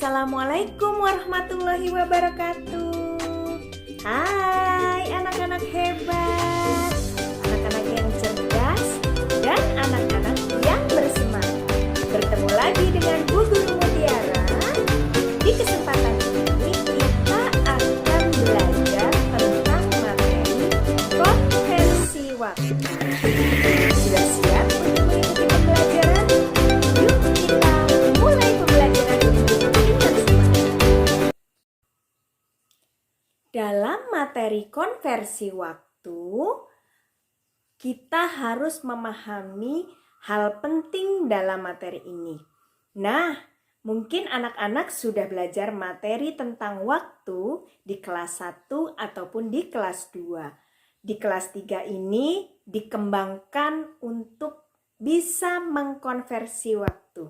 Assalamualaikum warahmatullahi wabarakatuh. Hai anak-anak hebat, anak-anak yang cerdas, dan anak-anak yang bersemangat. Bertemu lagi dengan Bu Guru Mutiara. Di kesempatan ini kita akan belajar tentang materi konversi waktu. Sudah siap untuk mengikuti pembelajaran? Yuk kita mulai pembelajaran dengan semangat. Dalam materi konversi waktu, kita harus memahami hal penting dalam materi ini. Nah, mungkin anak-anak sudah belajar materi tentang waktu di kelas 1 ataupun di kelas 2. Di kelas 3 ini dikembangkan untuk bisa mengkonversi waktu.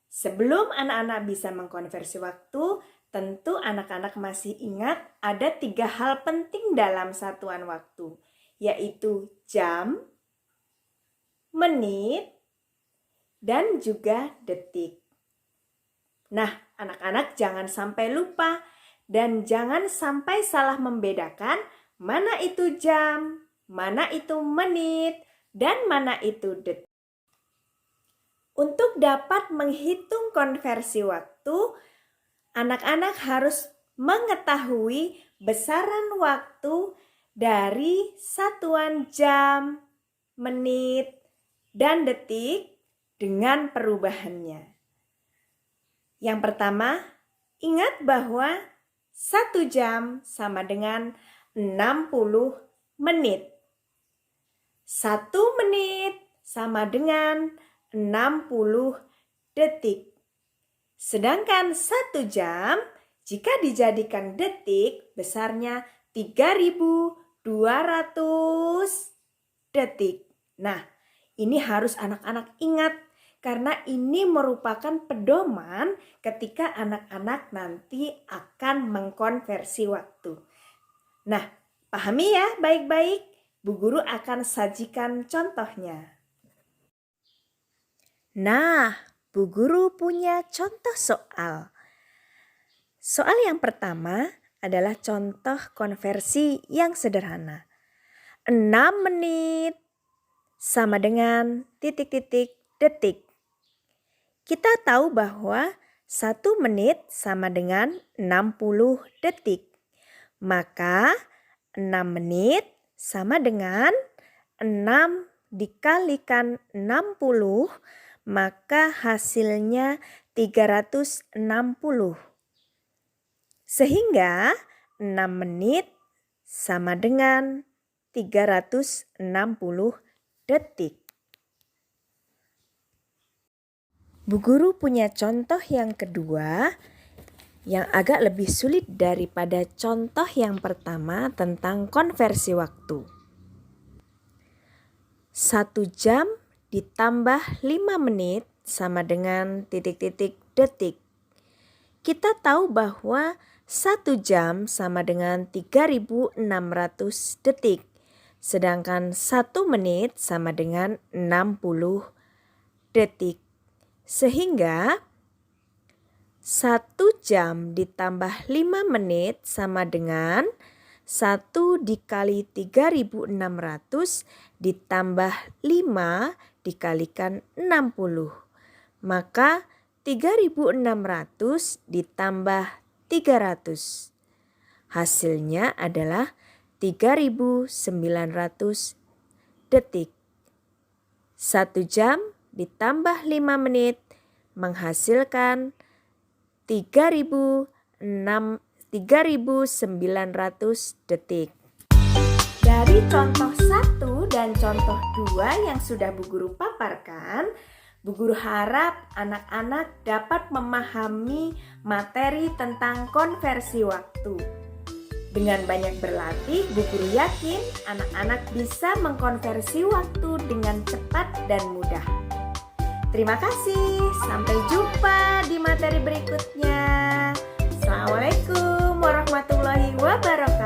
Sebelum anak-anak bisa mengkonversi waktu, tentu anak-anak masih ingat ada 3 hal penting dalam satuan waktu, yaitu jam, menit, dan juga detik. Nah, anak-anak jangan sampai lupa dan jangan sampai salah membedakan mana itu jam, mana itu menit, dan mana itu detik. Untuk dapat menghitung konversi waktu, anak-anak harus mengetahui besaran waktu dari satuan jam, menit, dan detik dengan perubahannya. Yang pertama, ingat bahwa 1 jam sama dengan 60 menit. 1 menit sama dengan 60 detik. Sedangkan 1 jam jika dijadikan detik besarnya 3.200 detik. Nah, ini harus anak-anak ingat karena ini merupakan pedoman ketika anak-anak nanti akan mengkonversi waktu. Nah, pahami ya baik-baik. Bu Guru akan sajikan contohnya. Nah, Bu Guru punya contoh soal. Soal yang pertama adalah contoh konversi yang sederhana. 6 menit sama dengan titik-titik detik. Kita tahu bahwa 1 menit sama dengan 60 detik. Maka 6 menit sama dengan 6 dikalikan 60, maka hasilnya 360. Sehingga 6 menit sama dengan 360 detik. Bu Guru punya contoh yang kedua yang agak lebih sulit daripada contoh yang pertama tentang konversi waktu. 1 jam ditambah 5 menit sama dengan titik-titik detik. Kita tahu bahwa 1 jam sama dengan 3.600 detik. Sedangkan 1 menit sama dengan 60 detik. Sehingga 1 jam ditambah 5 menit sama dengan 1 dikali 3.600 ditambah 5 dikalikan 60. Maka 3.600 ditambah 300. Hasilnya adalah 3.900 detik. 1 jam ditambah 5 menit menghasilkan 3.900 detik. Dari contoh 1 dan contoh 2 yang sudah Bu Guru paparkan, Bu Guru harap anak-anak dapat memahami materi tentang konversi waktu. Dengan banyak berlatih, Bu Guru yakin anak-anak bisa mengkonversi waktu dengan cepat dan mudah. Terima kasih, sampai jumpa di materi berikutnya. Assalamualaikum warahmatullahi wabarakatuh.